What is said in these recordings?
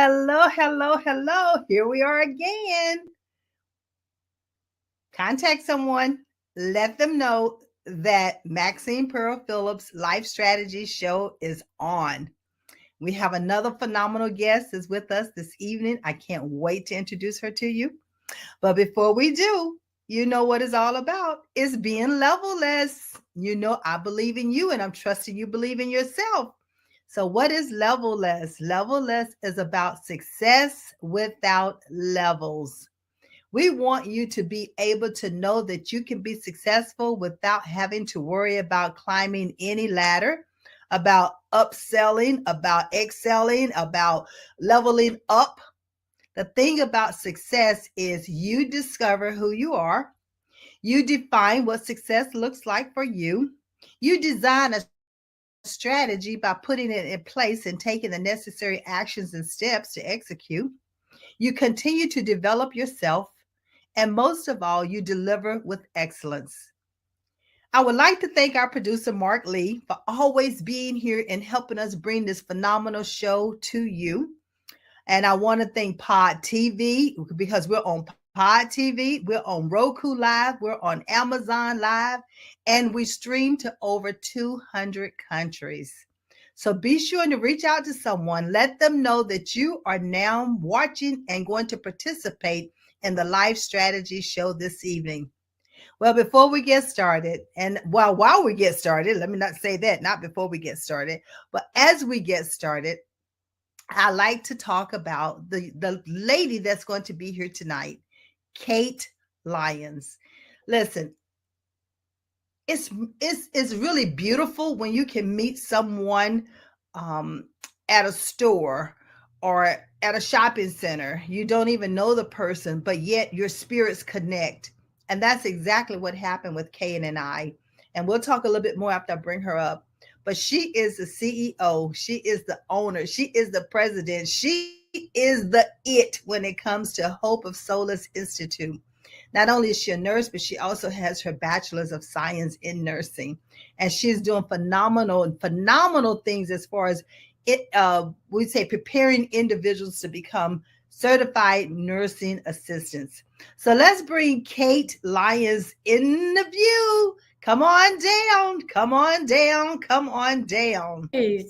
Hello, hello, hello. Here we are again. Contact someone, let them know that Maxine Pearl Phillips Life Strategy Show is on. We have another phenomenal guest is with us this evening. I can't wait to introduce her to you. But before we do, you know what it's all about. It's being levelless. You know, I believe in you and I'm trusting you believe in yourself. So, what is levelless? Levelless is about success without levels. We want you to be able to know that you can be successful without having to worry about climbing any ladder, about upselling, about excelling, about leveling up. The thing about success is you discover who you are. You define what success looks like for you. You design a strategy by putting it in place and taking the necessary actions and steps to execute. You continue to develop yourself. And most of all, you deliver with excellence. I would like to thank our producer, Mark Lee, for always being here and helping us bring this phenomenal show to you. And I want to thank Pod TV because we're on Pod TV, we're on Roku Live, we're on Amazon Live, and we stream to over 200 countries. So be sure to reach out to someone, let them know that you are now watching and going to participate in the Life Strategy Show this evening. Well, before we get started, and while we get started, let me not say that, not before we get started, but as we get started, I like to talk about the lady that's going to be here tonight, Kate Lyons. Listen, it's really beautiful when you can meet someone um, at a store or at a shopping center. You don't even know the person, but yet your spirits connect. And that's exactly what happened with Kate and I. And we'll talk a little bit more after I bring her up. But she is the CEO. She is the owner. She is the president. She is the it when it comes to Hope of Solace Institute. Not only is she a nurse, but she also has her bachelor's of science in nursing. And she's doing phenomenal things as far as it, we say preparing individuals to become certified nursing assistants. So let's bring Kate Lyons in the view. Come on down, come on down, come on down. Great.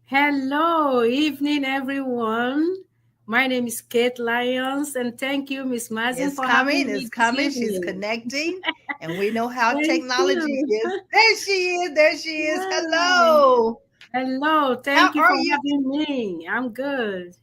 Hello, evening, everyone. My name is Kate Lyons, and thank you, Miss Mazin, It's for having coming, me it's this coming. She's evening. connecting, and we know how Thank technology you. is. There she is, there she is. Hi. Hello. Hello, How thank you are for you? having me. I'm good.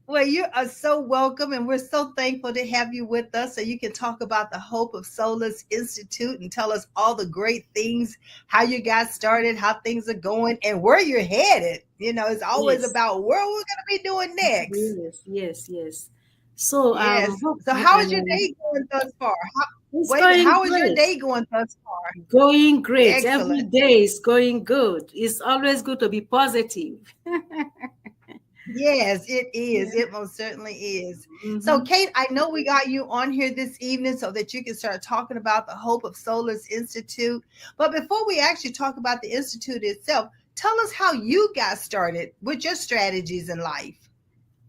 Well, you are so welcome, and we're so thankful to have you with us so you can talk about the Hope of Solace Institute and tell us all the great things, how you got started, how things are going, and where you're headed. You know, it's always Yes, about where we're going to be doing next. yes. So, Yes. So, how is your day going thus far? it's Wait a minute. going How is your great. day going thus far? Going great. Every Excellent. day is going good. It's always good to be positive. Yes, it is. Yeah. It most certainly is. So, Mm-hmm. Kate, I know we got you on here this evening so that you can start talking about the Hope of Solace Institute. But before we actually talk about the Institute itself, tell us how you got started with your strategies in life.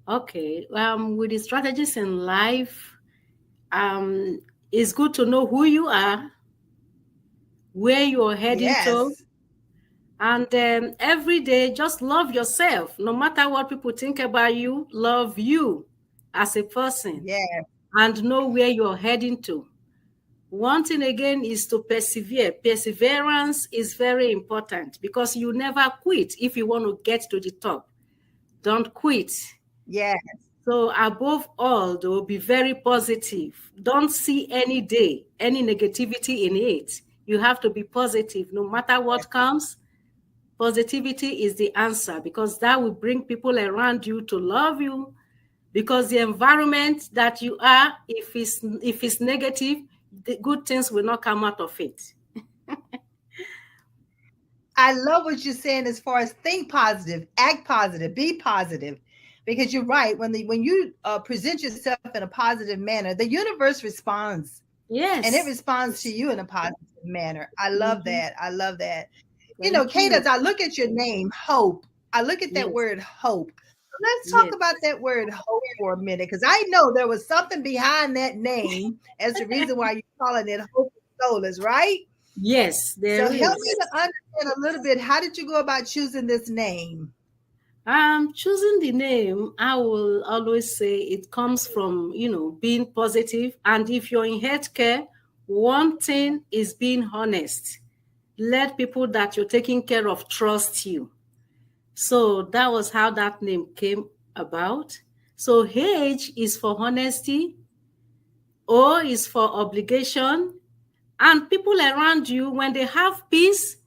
Okay. With the strategies in life, um, it's good to know who you are, where you're heading to, Yes. and every day just love yourself. No matter what people think about you, love you as a person, Yes. and know where you're heading to. One thing again is to persevere. Perseverance is very important because you never quit if you want to get to the top. Don't quit. Yes. So above all, though, be very positive. Don't see any day, any negativity in it. You have to be positive. No matter what comes, positivity is the answer because that will bring people around you to love you. Because the environment that you are, if it's negative, the good things will not come out of it. I love what you're saying as far as think positive, act positive, be positive. Because you're right. When you present yourself in a positive manner, the universe responds and it Yes. responds to Yes. you in a positive manner. I love Mm-hmm. that. I love that. You know, Thank Kate, as you. I look at your name, Hope, I look at that Yes. word hope. Let's talk Yes. about that word hope for a minute, because I know there was something behind that name as the reason why you're calling it Hope and Solace, right? Yes, there So help me is. to understand a little bit. How did you go about choosing this name? Choosing the name, I will always say it comes from, being positive. And if you're in healthcare, one thing is being honest. Let people that you're taking care of trust you. So that was how that name came about. So H is for honesty, O is for obligation, and people around you, when they have peace,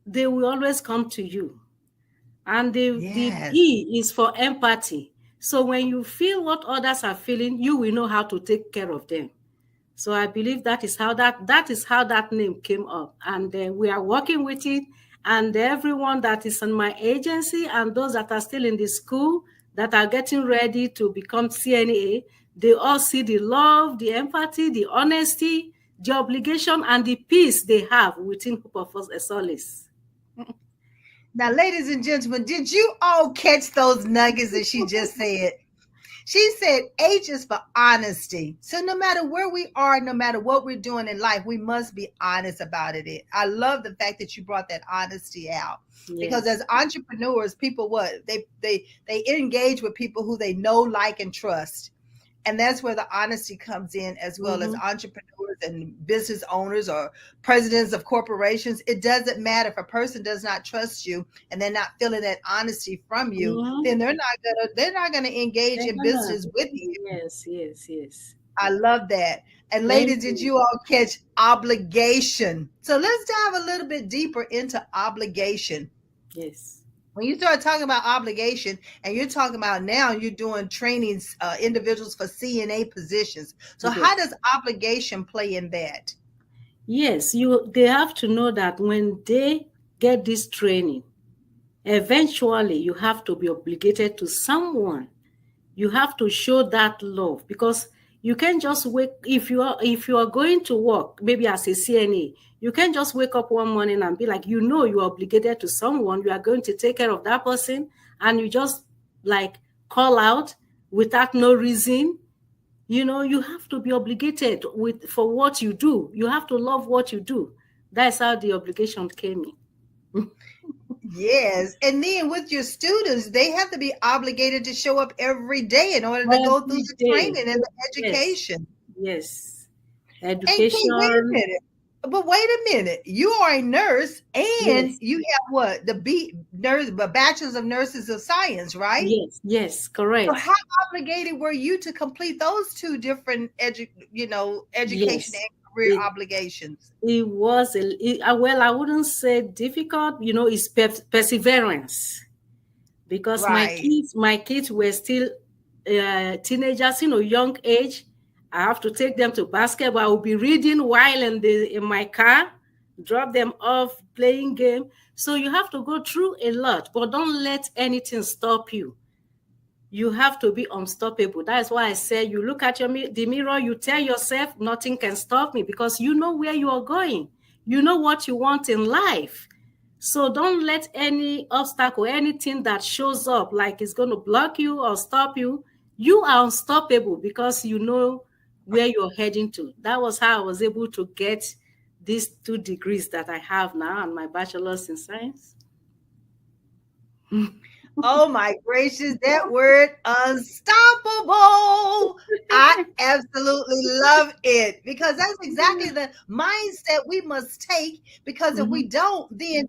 they will always come to you. And the Yes. P is for empathy. So when you feel what others are feeling, you will know how to take care of them. So I believe that is how that name came up, and we are working with it. And everyone that is in my agency and those that are still in the school that are getting ready to become CNA, they all see the love, the empathy, the honesty, the obligation, and the peace they have within Hope of Solace. Now, ladies and gentlemen, did you all catch those nuggets that she just said? She said H is for honesty. So no matter where we are, no matter what we're doing in life, we must be honest about it. I love the fact that you brought that honesty out. Because Yes. as entrepreneurs, people what? They engage with people who they know, like, and trust. And that's where the honesty comes in, as well as Mm-hmm. entrepreneurs and business owners or presidents of corporations. It doesn't matter if a person does not trust you and they're not feeling that honesty from you, Mm-hmm. then they're not gonna engage They're in gonna, business with you. yes, yes, yes. I love that. And Thank ladies, did you. you all catch obligation? So let's dive a little bit deeper into obligation. Yes. When you start talking about obligation, and you're talking about now you're doing trainings, individuals for CNA positions. So how Yes. does obligation play in that? Yes, they have to know that when they get this training, eventually you have to be obligated to someone. You have to show that love, because you can't just wake if you are going to work maybe as a CNA. You can't just wake up one morning and be like, you're obligated to someone. You are going to take care of that person, and you just like call out without no reason. You have to be obligated for what you do. You have to love what you do. That's how the obligation came in. Yes. And then with your students, they have to be obligated to show up every day in order to go through Every the day. training and the Yes. education. Yes. And Kate, wait a Education. minute. But wait a minute. You are a nurse and Yes. you have what? The bachelor's of nurses of science, right? Yes. Yes. So Correct. how obligated were you to complete those two different education Yes. and career It obligations? it was well, I wouldn't say difficult. It's perseverance, because my Right. kids my kids were still teenagers, young age. I have to take them to basketball. I will be reading while in my car, drop them off, playing game. So you have to go through a lot, but don't let anything stop you. You have to be unstoppable. That's why I say you look at the mirror, you tell yourself nothing can stop me, because you know where you are going. You know what you want in life. So don't let any obstacle, anything that shows up like it's going to block you or stop you. You are unstoppable because you know where you're heading to. That was how I was able to get these 2 degrees that I have now and my bachelor's in science. Oh my gracious, that word unstoppable. I absolutely love it, because that's exactly the mindset we must take. Because if we Mhm. don't, then,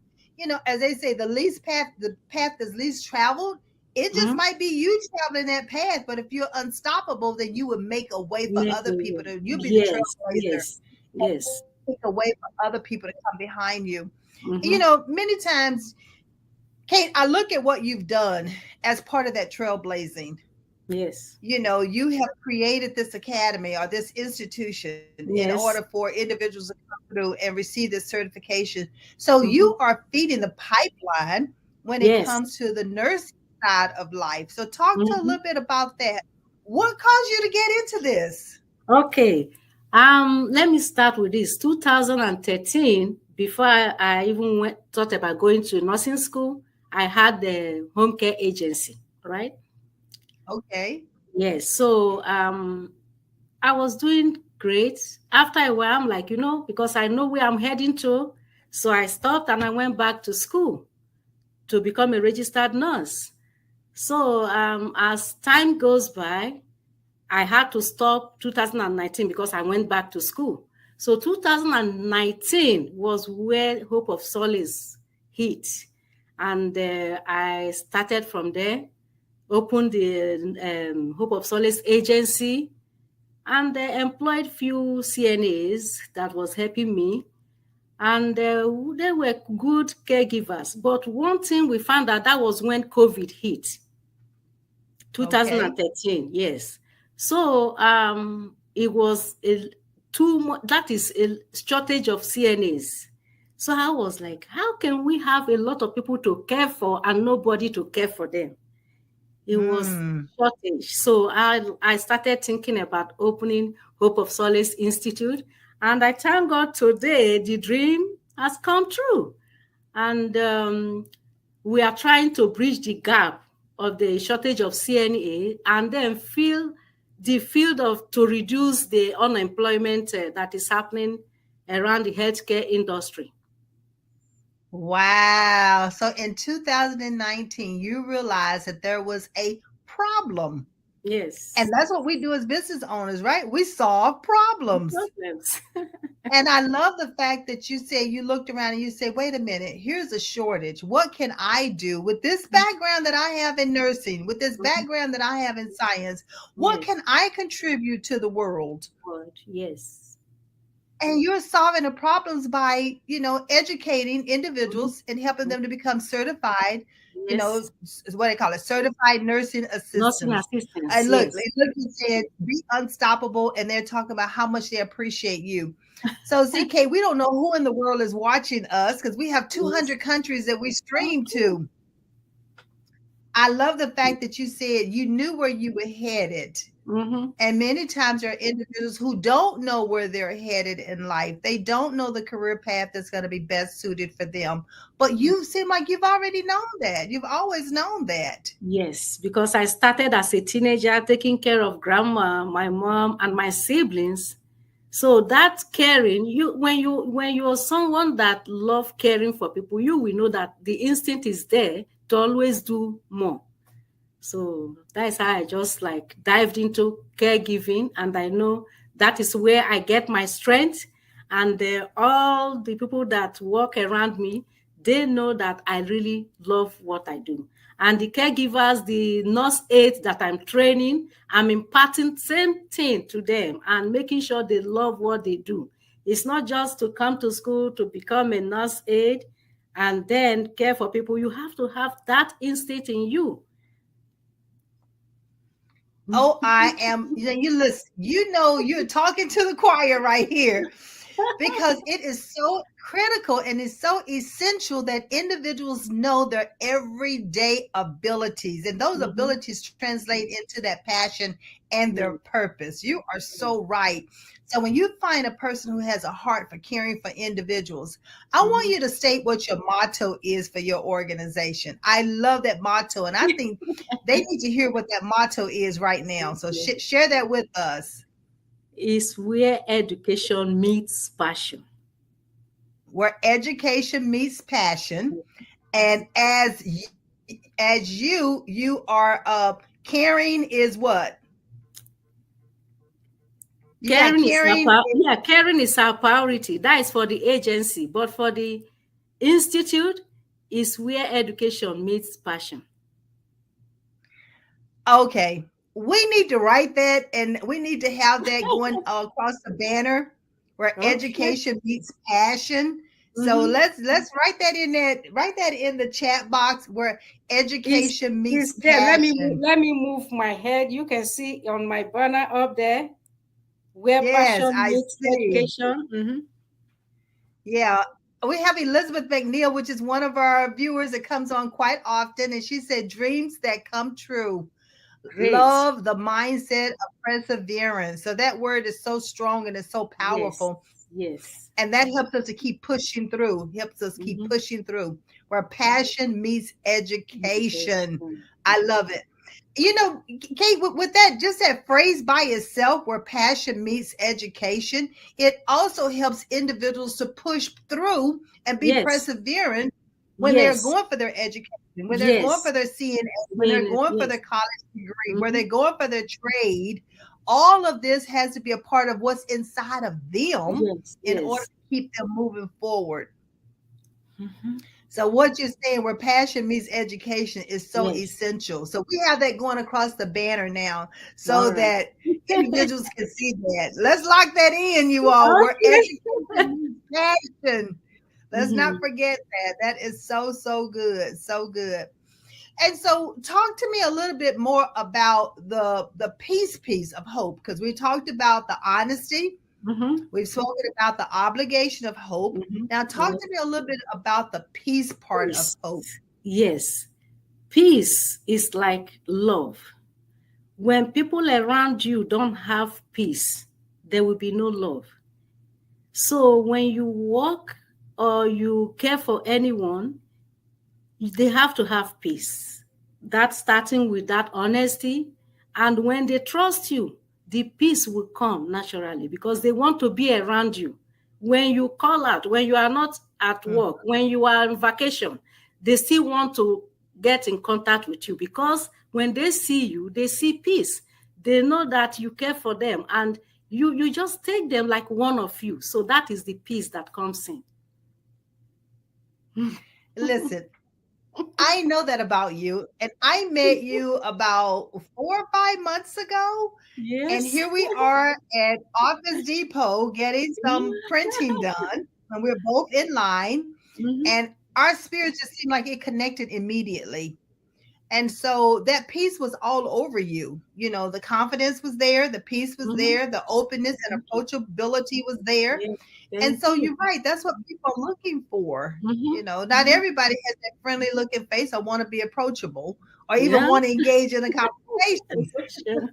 as they say, the path is least traveled. It just Mhm. might be you traveling that path. But if you're unstoppable, then you would make a way for Make other a people way. to, you'll be the Yes, trailblazer, yes, yes. make a way for other people to come behind you. Mm-hmm. Many times, Kate, I look at what you've done as part of that trailblazing. Yes, You have created this academy or this institution in order yes. for individuals to come through and receive this certification. So you Mm-hmm. are feeding the pipeline when it Yes. comes to the nursing side of life. So talk to a Mm-hmm. little bit about that. What caused you to get into this? Okay. Let me start with this. 2013, before I even thought about going to nursing school, I had the home care agency, right? Okay. Yes. So I was doing great. After a while, I'm like, because I know where I'm heading to. So I stopped and I went back to school to become a registered nurse. So as time goes by, I had to stop 2019 because I went back to school. So 2019 was where Hope of Solace hit. And I started from there, opened the Hope of Solace agency, and employed few CNAs that was helping me. And they were good caregivers. But one thing we found out, that was when COVID hit. Okay. 2013, yes. So it was too much, that is a shortage of CNAs. So I was like, how can we have a lot of people to care for and nobody to care for them? It was Hmm. shortage. So I started thinking about opening Hope of Solace Institute. And I thank God today the dream has come true. And we are trying to bridge the gap of the shortage of CNA and then fill the field of to reduce the unemployment that is happening around the healthcare industry. Wow. So in 2019, you realized that there was a problem. And Yes. that's what we do as business owners, right? We solve problems. Problems. And I love the fact that you say you looked around and you said, wait a minute, here's a shortage. What can I do with this background that I have in nursing, with this Mhm. background that I have in science? What Yes. can I contribute to the world? Good. Yes. And you're solving the problems by, educating Mhm. individuals and helping them to become certified, Yes. what they call it, certified nursing Nursing assistants. assistance. And look, Yes. you said be unstoppable, and they're talking about how much they appreciate you. So, CK, we don't know who in the world is watching us because we have Yes. 200 countries that we stream Okay. to. I love the fact that you said you knew where you were headed. Mm-hmm. And many times there are individuals who don't know where they're headed in life. They don't know the career path that's going to be best suited for them. But you seem like you've already known that. You've always known that. Yes, because I started as a teenager taking care of grandma, my mom, and my siblings. So that caring, when you're someone that love caring for people, you will know that the instinct is there to always do more. So that's how I just like dived into caregiving, and I know that is where I get my strength. And all the people that work around me, they know that I really love what I do. And the caregivers, the nurse aides that I'm training, I'm imparting same thing to them and making sure they love what they do. It's not just to come to school to become a nurse aide and then care for people. You have to have that instinct in you. Oh, I am. You listen. You're talking to the choir right here, because it is so critical and it's so essential that individuals know their everyday abilities, and those Mhm. abilities translate into that passion and their Yes, purpose. You are yes. so right. So when you find a person who has a heart for caring for individuals, I want Mhm. you to state what your motto is for your organization. I love that motto, and I think they need to hear what that motto is right now. So Yes. share that with us. Is where education meets passion. Where education meets passion, and as you are caring is what you got Caring is caring. yeah, caring is our priority. That is for the agency, but for the institute is where education meets passion. Okay, we need to write that, and we need to have that going across the banner, where Okay. education meets passion. So Mm-hmm. let's write that in the chat box, where Is education meets is there? Let me passion. let me move my head. You can see on my banner up there where Yes, passion I meets see. education. Mm-hmm. Yeah. We have Elizabeth McNeil, which is one of our viewers that comes on quite often. And she said, dreams that come true. Great. Love the mindset of perseverance. So that word is so strong and it's so Yes. powerful. Yes. And that helps us to keep pushing through, helps us keep Mm-hmm. pushing through, where passion meets education. Education. I love it. Kate, with that, just that phrase by itself, where passion meets education, it also helps individuals to push through and be Yes. persevering when they're Yes. going for their education, when they're going for Yes. their CNA, when they're Yes. going for their Yes. college degree, where Mm-hmm. they're going for their trade. All of this has to be a part of what's inside of them Yes. in order Yes. to keep them moving forward. Mm-hmm. So what you're saying, where passion meets education, is so Yes. essential. So we have that going across the banner now, so All right. that individuals can see that. Let's lock that in, you all. Where Okay. education meets passion. Let's not Mm-hmm. forget that. That is so good, so good. And so, talk to me a little bit more about the peace piece of hope, because we talked about the honesty. Mm-hmm. We've spoken about the obligation of hope. Mm-hmm. Now, talk Yes. to me a little bit about the peace part of Peace. hope. Yes. Peace is like love. When people around you don't have peace, there will be no love. So when you walk or you care for anyone, they have to have peace. That's starting with that honesty. And when they trust you, the peace will come naturally because they want to be around you. When you call out, when you are not at Mm. work, when you are on vacation, they still want to get in contact with you because when they see you, they see peace. They know that you care for them and you just take them like one of you. So that is the peace that comes in. Listen, I know that about you, and I met you about 4 or 5 months ago, and Yes. here we are at Office Depot getting some printing done, and we're both in line, Mhm. and our spirits just seemed like it connected immediately. And so that peace was all over you. The confidence was there, the peace was Mhm. there, the openness and Thank you. approachability was there. Yes, And thank so you. you're right. That's what people are looking for. Mhm. Not Mhm. everybody has that friendly looking face or want to be approachable or even Yeah, want to engage in a conversation. emotion.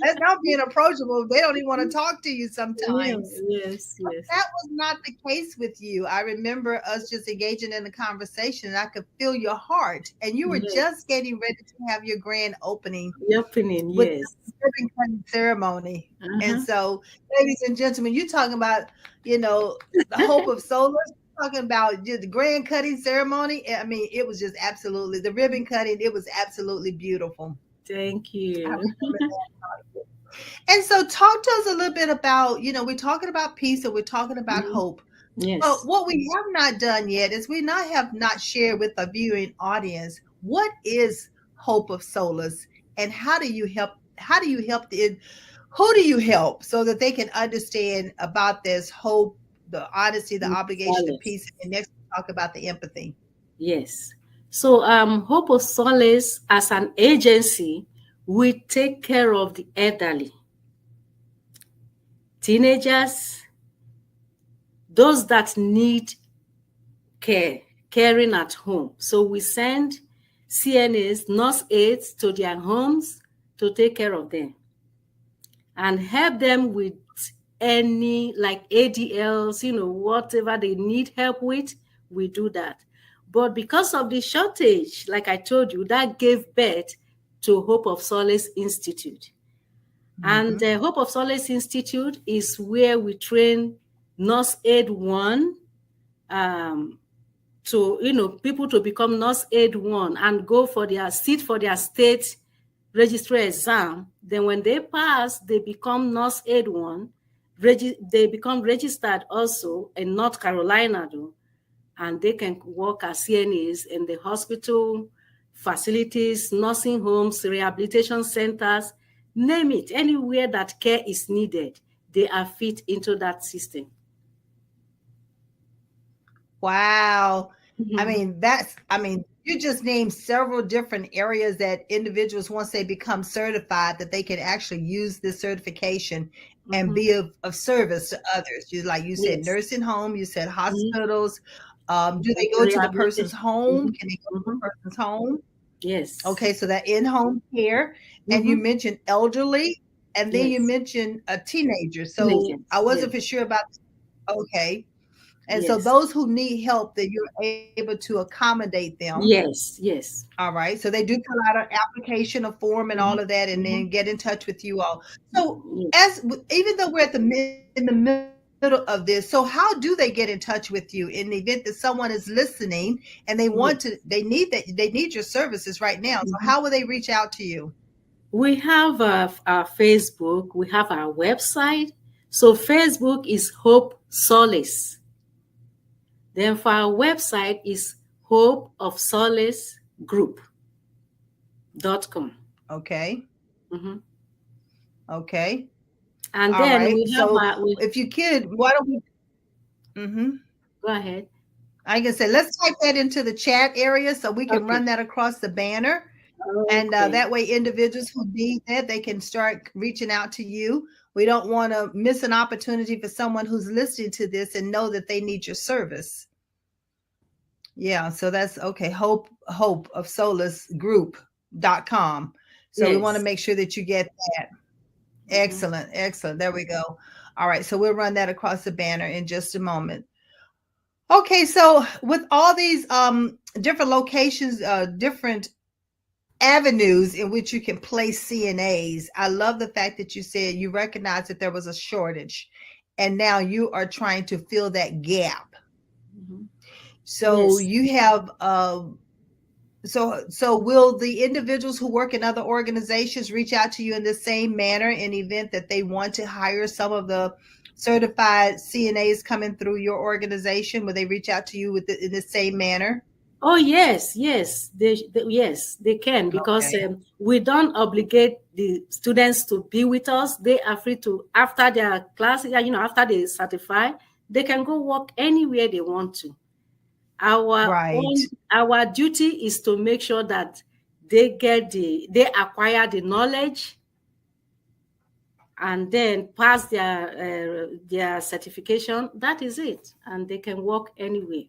That's not being approachable. They don't even want to talk to you Yeah, sometimes. yes, But yes, that was not the case with you. I remember us just engaging in a conversation and I could feel your heart. And you were just yes. getting ready to have your grand opening The opening, with yes. the ribbon cutting ceremony. And Uh-huh. so, ladies and gentlemen, you're talking about, the hope of solar. Talking about just the grand cutting ceremony. I mean, it was just absolutely the ribbon cutting. It was absolutely beautiful. Thank I you. remember that. And so, talk to us a little bit about, we're talking about peace and we're talking about Mhm. hope. But Yes. what we have not done yet is have not shared with the viewing audience what is hope of solace, and how do you help? How do you help the? Who do you help so that they can understand about this hope, the honesty, the obligation, the Solace. peace, and next we talk about the empathy. Yes. So Hope of Solace as an agency, we take care of the elderly, teenagers, those that need care, caring at home. So we send CNAs, nurse aides to their homes to take care of them and help them with any like ADLs, whatever they need help with, we do that. But because of the shortage, like I told you, that gave birth to Hope of Solace Institute. And Mm-hmm. the Hope of Solace Institute is where we train Nurse Aid 1, um, to people to become nurse aid 1 and go for their sit for their state registry exam. Then when they pass, they become nurse aid 1. They become registered also in North Carolina though, and they can work as CNAs in the hospital facilities, nursing homes, rehabilitation centers, name it, anywhere that care is needed, they are fit into that system. Wow. Mhm. You just named several different areas that individuals, once they become certified, that they can actually use this certification and Mhm. be of service to others. Like you said, Yes. nursing home, you said Mhm. hospitals. Do they go to the person's Rehabilitation. home? Mhm. Can they go to Mhm. the person's home? Yes. Okay, so that in-home care, and you Mhm. mentioned elderly, and then you Yes. mentioned a teenager. So I Teenagers. wasn't Yes. for sure about. Okay, And so Yes. those who need help, that you're able to accommodate them. Yes. Yes. All right. So they do fill out an application, a form, and all Mhm. of that, and then Mhm. get in touch with you all. So Yes. even though we're in the middle of this, so how do they get in touch with you in the event that someone is listening and Yes. they need your services right now? So how will Mhm. they reach out to you? We have our Facebook. We have our website. So Facebook is Hope Solace. Then for our website is hopeofsolacegroup.com. Okay. Mhm. Okay. And All then right. we have So we if you could, why don't we? Mm-hmm. go ahead. I can say, let's type that into the chat area so we can Okay. run that across the banner. And Okay. that way, individuals who need that, they can start reaching out to you. We don't want to miss an opportunity for someone who's listening to this and know that they need your service. Yeah, so that's okay. Hope of Solace Group.com. So we want to Yes. make sure that you get that. Mhm. Excellent, excellent. There we go. All right, so we'll run that across the banner in just a moment. Okay, so with all these different locations, different avenues in which you can place CNAs. I love the fact that you said you recognize that there was a shortage and now you are trying to fill that gap. Mhm. So Yes. you have so will the individuals who work in other organizations reach out to you in the same manner in the event that they want to hire some of the certified CNAs coming through your organization? Will they reach out to you in the same manner? Oh yes, yes, yes they can because Okay. we don't obligate the students to be with us. They are free to after their class, after they certify, they can go work anywhere they want to. Right. Our duty is to make sure that they acquire the knowledge and then pass their certification. That is it, and they can work anywhere.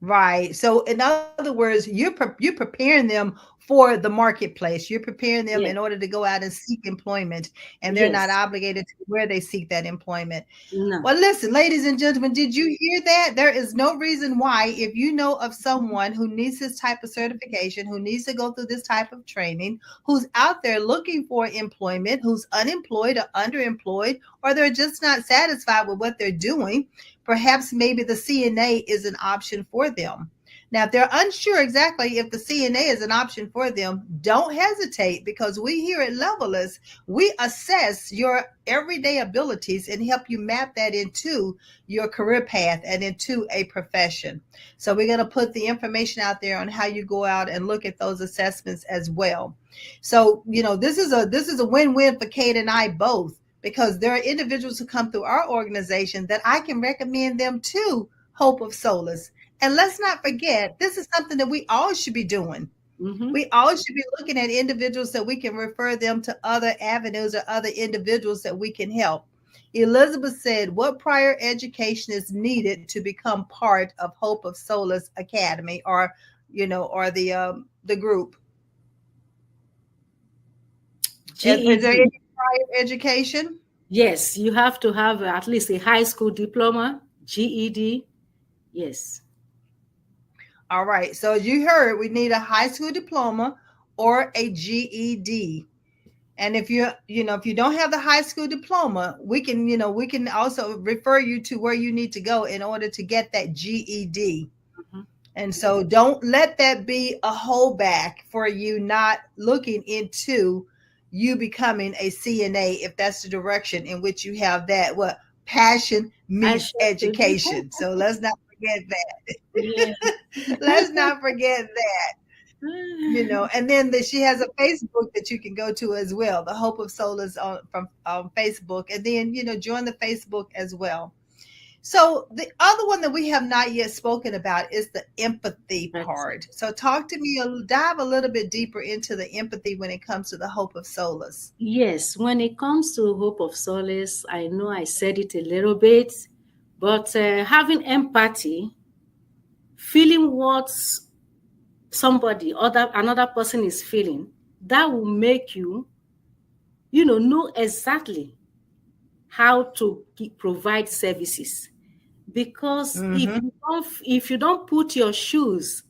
Right. So, in other words, you're preparing them for the marketplace. You're preparing them in Yes, order to go out and seek employment, and they're not yes, obligated to where they seek that employment. no. Well, listen, ladies and gentlemen, did you hear that? There is no reason why, if you know of someone who needs this type of certification, who needs to go through this type of training, who's out there looking for employment, who's unemployed or underemployed, or they're just not satisfied with what they're doing, perhaps maybe the CNA is an option for them. Now, if they're unsure exactly if the CNA is an option for them, don't hesitate, because we here at Levelist, we assess your everyday abilities and help you map that into your career path and into a profession. So we're going to put the information out there on how you go out and look at those assessments as well. So, this is a win-win for Kate and I both, because there are individuals who come through our organization that I can recommend them to Hope of Solace. And let's not forget, this is something that we all should be doing. Mm-hmm. We all should be looking at individuals that we can refer them to other avenues or other individuals that we can help. Elizabeth said, what prior education is needed to become part of Hope of Solace Academy, or the group? Is there GED. any prior education? Yes, you have to have at least a high school diploma, GED. Yes. All right. So as you heard, we need a high school diploma or a GED. And if you don't have the high school diploma, we can also refer you to where you need to go in order to get that GED. Mhm. And so don't let that be a holdback for you not looking into you becoming a CNA, if that's the direction in which you have that what passion I meets should do. education. So let's not forget Yeah. that. Let's not forget that. And then she has a Facebook that you can go to as well, the Hope of Soul is from Facebook, and then join the Facebook as well. So the other one that we have not yet spoken about is the empathy That's part. So talk to me, dive a little bit deeper into the empathy when it comes to the Hope of Solace. Yes, when it comes to Hope of Solace, I know I said it a little bit, but having empathy, feeling what another person is feeling, that will make you, know exactly how to provide services. because Mm-hmm. if you don't put your shoes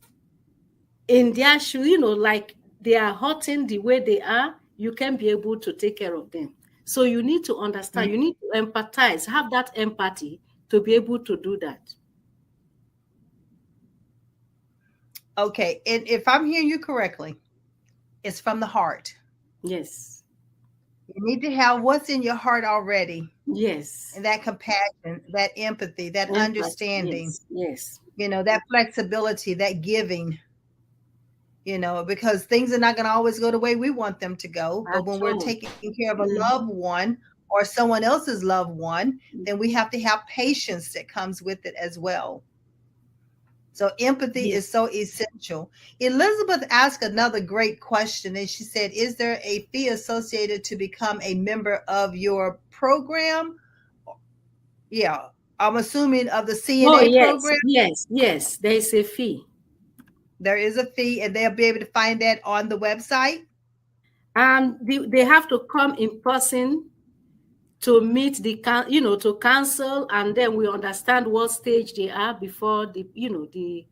in their shoe, you know, like they are hurting the way they are, you can be able to take care of them. So you need to understand, you need to empathize, have that empathy to be able to do that. Okay. And if I'm hearing you correctly, it's from the heart. Yes. You need to have what's in your heart already, Yes. and that compassion, that empathy, that Empathy. understanding, Yes. Yes. that flexibility, that giving, because things are not going to always go the way we want them to go. But At when we're all. taking care of a loved Mhm. one or someone else's loved one, then we have to have patience that comes with it as well. So empathy is Yes. so essential. Elizabeth asked another great question, and she said, "Is there a fee associated to become a member of your program?" Yeah, I'm assuming of the Oh, CNA yes. program. Yes. Yes. There is a fee. There is a fee, and they'll be able to find that on the website. And they have to come in person to meet to counsel, and then we understand what stage they are before the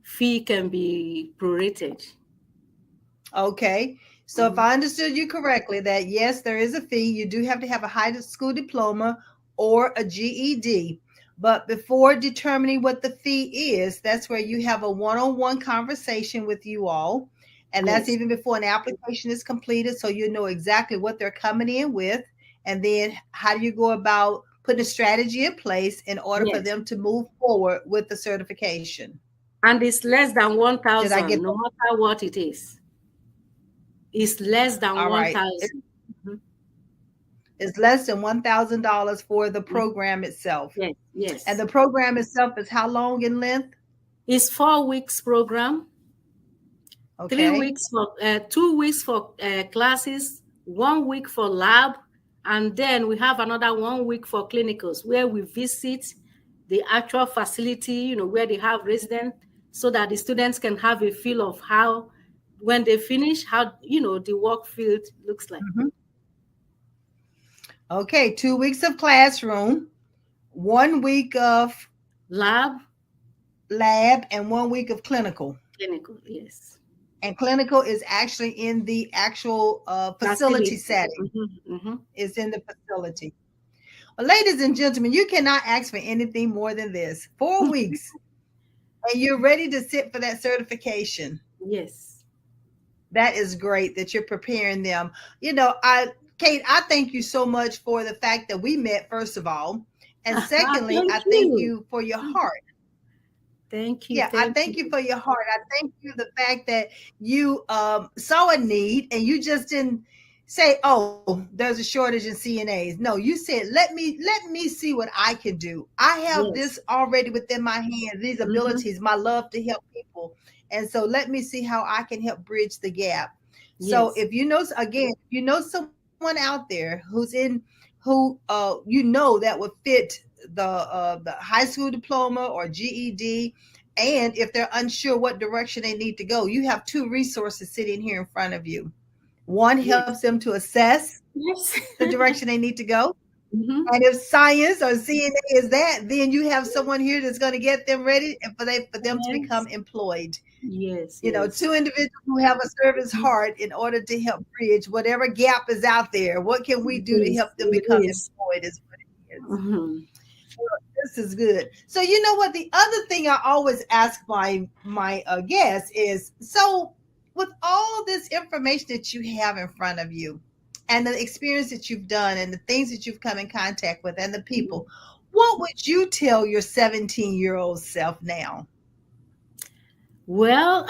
fee can be prorated. Okay. So if Mhm. I understood you correctly, that yes, there is a fee. You do have to have a high school diploma or a GED. But before determining what the fee is, that's where you have a one-on-one conversation with you all. And that's Yes. even before an application is completed. So you know exactly what they're coming in with. And then how do you go about putting a strategy in place in order for Yes. them to move forward with the certification? And it's less than Did I get 1,000, no that? matter what it is. It's less than All right. 1,000. Mhm. Is less than $1,000 for the Mhm. program itself. Yes. And Yes. the program itself is how long in length? It's 4 weeks program. three Okay. weeks for 2 weeks for classes, 1 week for lab, and then we have another 1 week for clinicals where we visit the actual facility, where they have residents, so that the students can have a feel of how, when they finish, how the work field looks like. Mhm. Okay. 2 weeks of classroom, 1 week of Lab, lab, and 1 week of clinical. clinical, yes. And clinical is actually in the actual facility Facility. setting, Hmm. it's in the facility. Well, ladies and gentlemen, you cannot ask for anything more than this. 4 weeks, and you're ready to sit for that certification. Yes. That is great that you're preparing them. Kate, I thank you so much for the fact that we met, first of all. And secondly, Thank I thank you. you for your heart. Thank you. Yeah, I Thank thank you you. for your heart. I thank you the fact that you saw a need and you just didn't say, "Oh, there's a shortage in CNAs." No, you said, "Let me see what I can do. I have this Yes. already within my hands, these Hmm. abilities, my love to help people, and so let me see how I can help bridge the gap." So Yes. if you know, again, if you know someone out there who that would fit the high school diploma or GED, and if they're unsure what direction they need to go, you have two resources sitting here in front of you. One helps Yes. them to assess Yes. the direction they need to go. Hmm. And if science or CNA is that, then you have someone here that's going to get them ready and for them to become Yes. employed. Yes. Yes. Two individuals who have a service Mhm. heart in order to help bridge whatever gap is out there. What can we do to Yes, help them it become is. employed is what it is. Mhm. This is good. So you know what? The other thing I always ask my guests is, so with all this information that you have in front of you, and the experience that you've done, and the things that you've come in contact with, and the Mhm. people, what would you tell your 17-year-old self now? Well,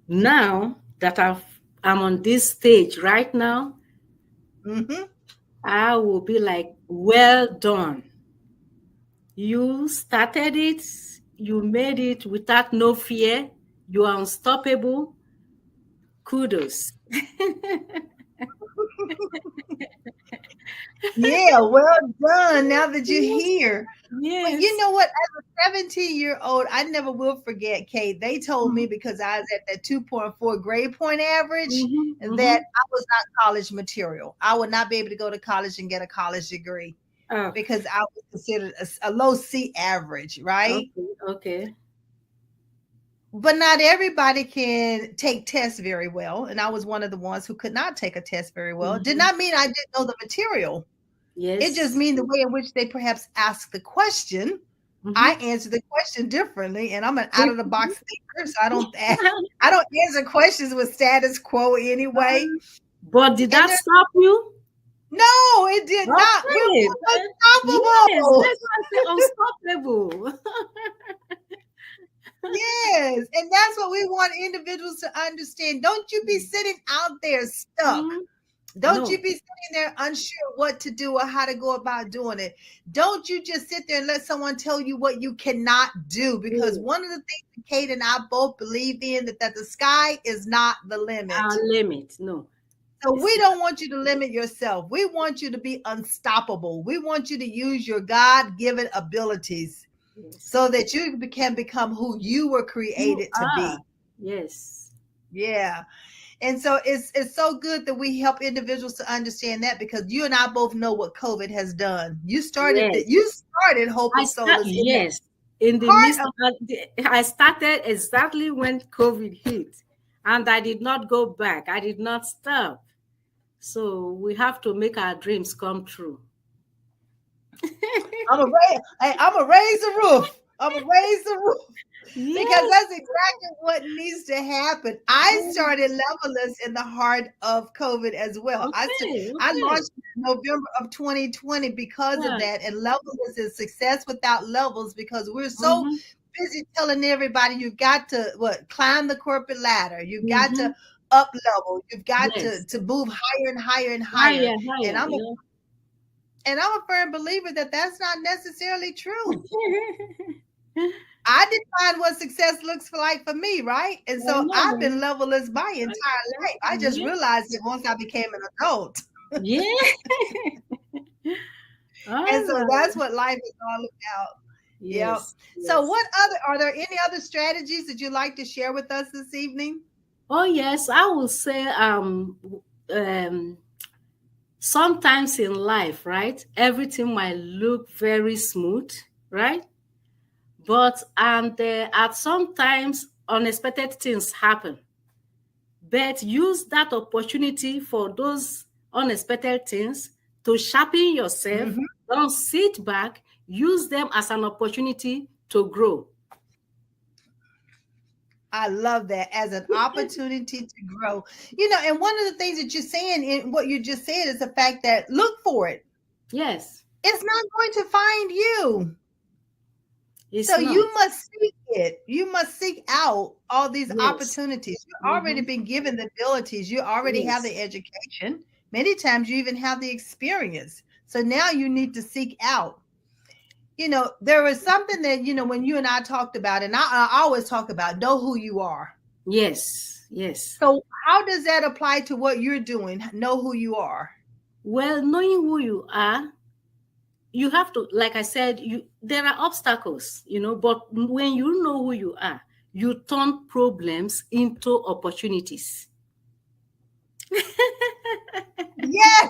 now that I'm on this stage right now, Mm-hmm. I will be like, well done. You started it, you made it without no fear, you are unstoppable. Kudos. Yeah, well done. Now that you're Yes. here. But you Yes. know what? As a 17-year-old, I never will forget, Kate. They told me, Mhm. because I was at that 2.4 grade point average, Mhm. that Mhm. I was not college material. I would not be able to go to college and get a college degree. Oh, because I was considered a low C average, right? okay, okay. But not everybody can take tests very well. And I was one of the ones who could not take a test very well. Did Mm-hmm. not mean I didn't know the material. It just Yes. means the way in which they perhaps ask the question. I Mm-hmm. answer the question differently, and I'm an out of the box thinker, so I don't answer questions with status quo anyway. But did And that there's stop you? no, it did not. We're Okay. Yes, unstoppable. that's why I say unstoppable. Yes, and that's what we want individuals to understand. Don't you be sitting out there stuck. Mhm. Don't you No. be sitting there unsure what to do or how to go about doing it. Don't you just sit there and let someone tell you what you cannot do. Because No. one of the things that Kate and I both believe in that the sky is not the Our limit. limit. No. So we It's don't want you to limit yourself. We want you to be unstoppable. We want you to use your God-given abilities so yes. that you can become who you were You created to are. be. Yes. Yeah. And so it's so good that we help individuals to understand that, because you and I both know what COVID has done. Yes. You started Hope I of start, Souls in the yes. In the heart midst of of, I started exactly when COVID hit, and I did not go back. I did not stop. So we have to make our dreams come true. I'm a raise the roof. I'm a raise the roof. Because Yes. that's exactly what needs to happen. I started Levelers in the heart of COVID as well. Okay. I Okay. launched in November of 2020 because of Yeah. that. And Levelers is success without levels, because we're so Mm-hmm. busy telling everybody you've got to climb the corporate ladder. You've got Mm-hmm. to up level. You've got Yes. to move higher and higher and higher. Higher, And higher. Yeah. I'm a firm believer that that's not necessarily true. I define what success looks like for me, right? And I so I've been know. levelless my entire life. I just Yeah. realized it once I became an adult. Yeah. And All so right. that's what life is all about. Yep. Yes. So Yes. are there any other strategies that you'd like to share with us this evening? Oh yes, I will say um sometimes in life, right? Everything might look very smooth, right? But at sometimes unexpected things happen. But use that opportunity for those unexpected things to sharpen yourself. Mhm. Don't sit back. Use them as an opportunity to grow. I love that, as an opportunity to grow. And one of the things that you're saying in what you just said is the fact that look for it. Yes, It's not going to find you. it's So not. you must seek it. You must seek out all these Yes. opportunities. You've already Mm-hmm. been given the abilities. You already have Yes. the education. Many times you even have the experience. So now you need to seek out. There was something that, when you and I talked about, and I always talk about know who you are. Yes. Yes. So how does that apply to what you're doing? Know who you are. Well, knowing who you are, you have to, like I said, there are obstacles, but when you know who you are, you turn problems into opportunities. Yes,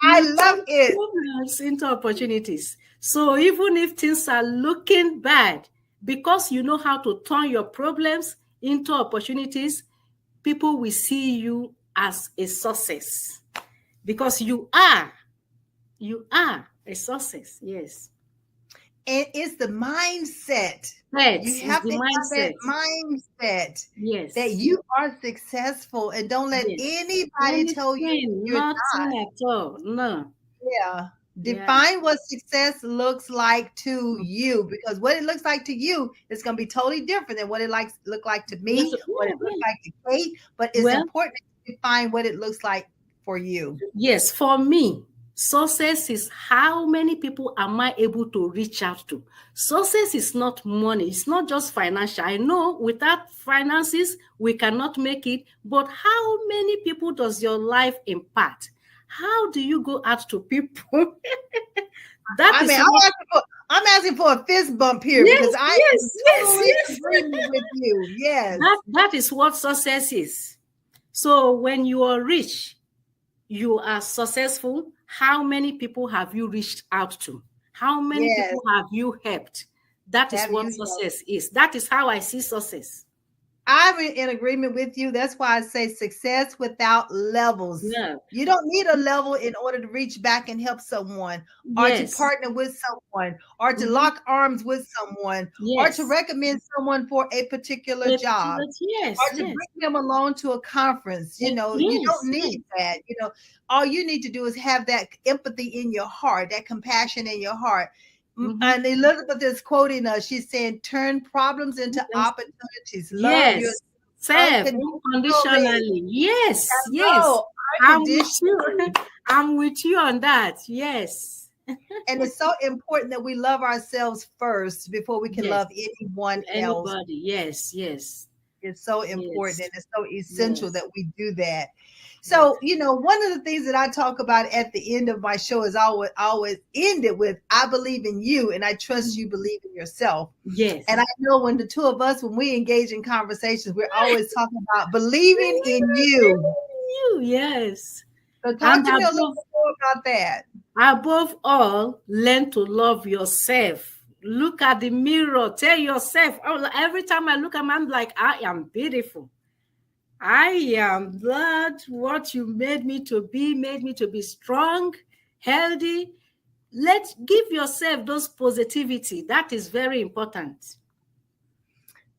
I You love turn it. problems into opportunities. So even if things are looking bad, because you know how to turn your problems into opportunities, people will see you as a success because you are a success. Yes. And it's the mindset. That You is have the to have that mindset. mindset that Yes. you are successful, and don't let Yes. anybody tell you Anything, you're nothing not. at all. No. Yeah. Yeah. Define what success looks like to Mm. you, because what it looks like to you is going to be totally different than what it look like to Yes. me, what Yeah, it looks yeah. like to Kate. But it's Well, important to define what it looks like for you. yes, for me, success is how many people am I able to reach out to. Success is not money. It's not just financial. I know without finances, we cannot make it. But how many people does your life impact? How do you go out to people? That I is mean, what. I'm asking for a fist bump here, because Yes, I am yes, yes, totally yes. agreeing with you. Yes. That is what success is. So when you are rich, you are successful, how many people have you reached out to? How many Yes. people have you helped? That is Have what you helped? success is. That is how I see success. I'm in agreement with you. That's why I say success without levels. Yeah. You don't need a level in order to reach back and help someone, or to Yes. partner with someone, or to Mm-hmm. lock arms with someone, or to Yes. recommend someone for a particular job, Yes. or to Yes. bring them along to a conference. You don't Yes. need that. All you need to do is have that empathy in your heart, that compassion in your heart. Mm-hmm. And Elizabeth is quoting us. She's saying, turn problems into Yes. opportunities. Love your Yes. Self unconditionally. unconditionally. Yes. Yes. No, I'm with you. unconditionally. I'm with you on that. Yes. And it's so important that we love ourselves first before we can Yes. love anyone else. Anybody. Yes. Yes. It's so important Yes. and it's so essential Yes. that we do that. Yes. So, one of the things that I talk about at the end of my show is always end it with, I believe in you and I trust you believe in yourself. And Yes. I know when the two of us, when we engage in conversations, we're always talking about believing in you. You. Yes. So talk And to me a little bit more about that. above all, learn to love yourself. Look at the mirror. Tell yourself, oh, every time I look at me, I'm like, I am beautiful. I am glad what you made me to be strong, healthy. Give yourself those positivity. That is very important.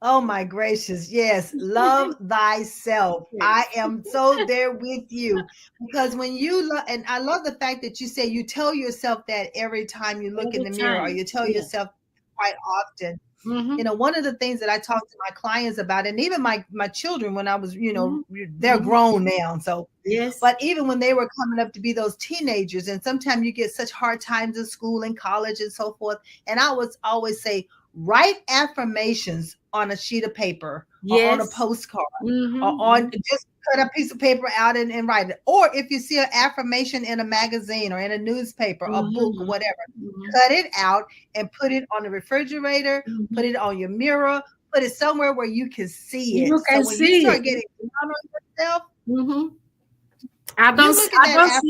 Oh my gracious. Yes. Love thyself. I Yes. am so there with you because when you love, and I love the fact that you say you tell yourself that every time you look in Every the mirror, or time. you tell Yeah. yourself quite often. Mm-hmm. One of the things that I talk to my clients about, and even my children, when I was, Mm-hmm. they're Mm-hmm. grown now. So, Yes. but even when they were coming up to be those teenagers, and sometimes you get such hard times in school and college and so forth. And I was always say, write affirmations on a sheet of paper or on a Yes. postcard or on Mm-hmm. just cut a piece of paper out and write it. Or if you see an affirmation in a magazine or in a newspaper, a book or Mm-hmm. whatever, Mm-hmm. cut it out and put it on the refrigerator, put Mm-hmm. it on your mirror, put it somewhere where you can see it. You So can when you see it. start getting down on yourself, Mm-hmm. you look at that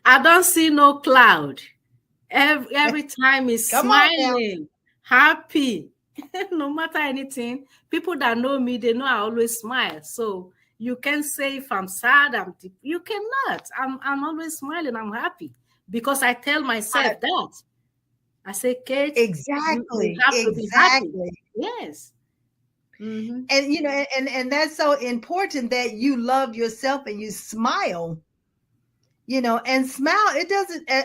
I don't see no cloud. Every time is come on now. smiling, happy, no matter anything. People that know me, they know I always smile. So you can say if I'm sad, I'm deep. You cannot. I'm always smiling. I'm happy because I tell myself that. I say, Kate, you Exactly. have to be happy. Exactly. Yes. Mm-hmm. And and that's so important that you love yourself and you smile. And smile, it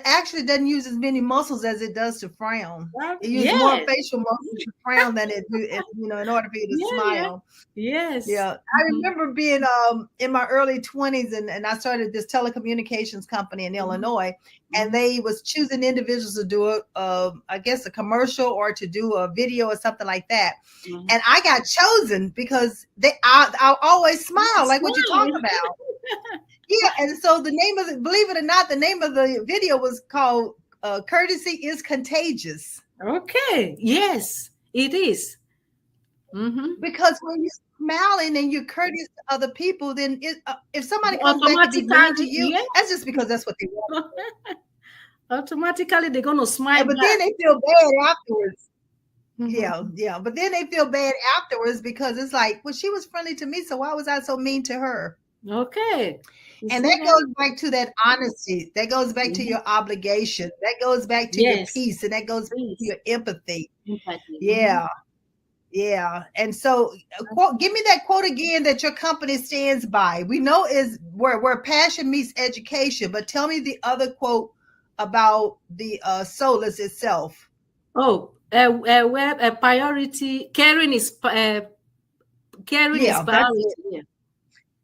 actually doesn't use as many muscles as it does to frown. It uses more Yes. facial muscles to frown than it do, in order for you to Yeah, yeah. smile. Yes. Yeah. I Mm-hmm. remember being in my early 20s, and I started this telecommunications company in Illinois, and they was choosing individuals to do I guess a commercial or to do a video or something like that. Mm-hmm. And I got chosen because I always smile like what you talk Smile. about. Yeah, and so the name of it, believe it or not, the name of the video was called "Courtesy is Contagious." Okay. Yes, it is. Mm-hmm. Because when you're smiling and you're courteous to other people, then if somebody comes back to be mean to Automatically, you, yes. that's just because that's what they want. Automatically, they're gonna smile But back. then they feel bad afterwards. Mm-hmm. Yeah. But then they feel bad afterwards because it's like, well, she was friendly to me, so why was I so mean to her? Okay. You And see that that? goes back to that honesty. That goes back to Mm-hmm. your obligation. That goes back to your Yes. peace, and that goes back to Please. your empathy. Empathy. Yeah. Yeah. And so give me that quote again that your company stands by. We know is where passion meets education, but tell me the other quote about the Solus itself. Oh, where a priority caring is Yeah, that's priority. it. Yeah.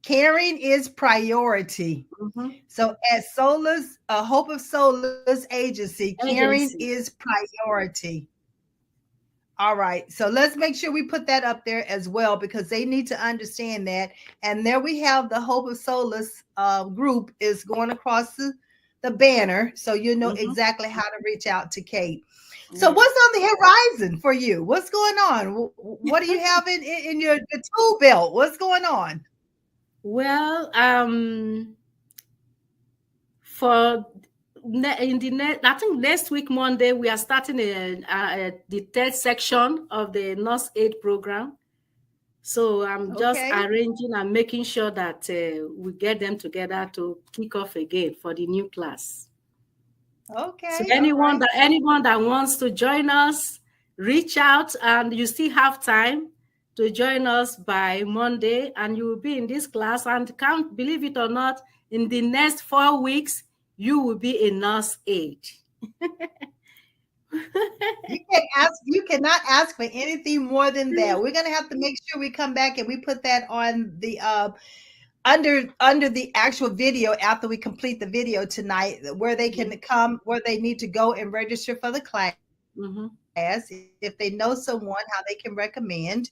Caring is priority. Mm-hmm. So at Solus, Hope of Solus Agency, caring Agency. is priority. All right. So let's make sure we put that up there as well because they need to understand that. And there we have the Hope of Solus group is going across the banner. So you know exactly how to reach out to Kate. So what's on the horizon for you? What's going on? What do you have in your tool belt? What's going on? Well, for in the next, I think next week Monday we are starting the third section of the nurse aid program. So I'm just Okay. arranging and making sure that we get them together to kick off again for the new class. So Okay. All right. anyone that wants to join us, reach out, and you still have time to join us by Monday, and you will be in this class. And can't believe it or not, in the next 4 weeks, you will be a nurse aide. You cannot ask for anything more than that. We're gonna have to make sure we come back and we put that on the under the actual video after we complete the video tonight, where they can come, where they need to go and register for the class. Mm-hmm. If they know someone, how they can recommend.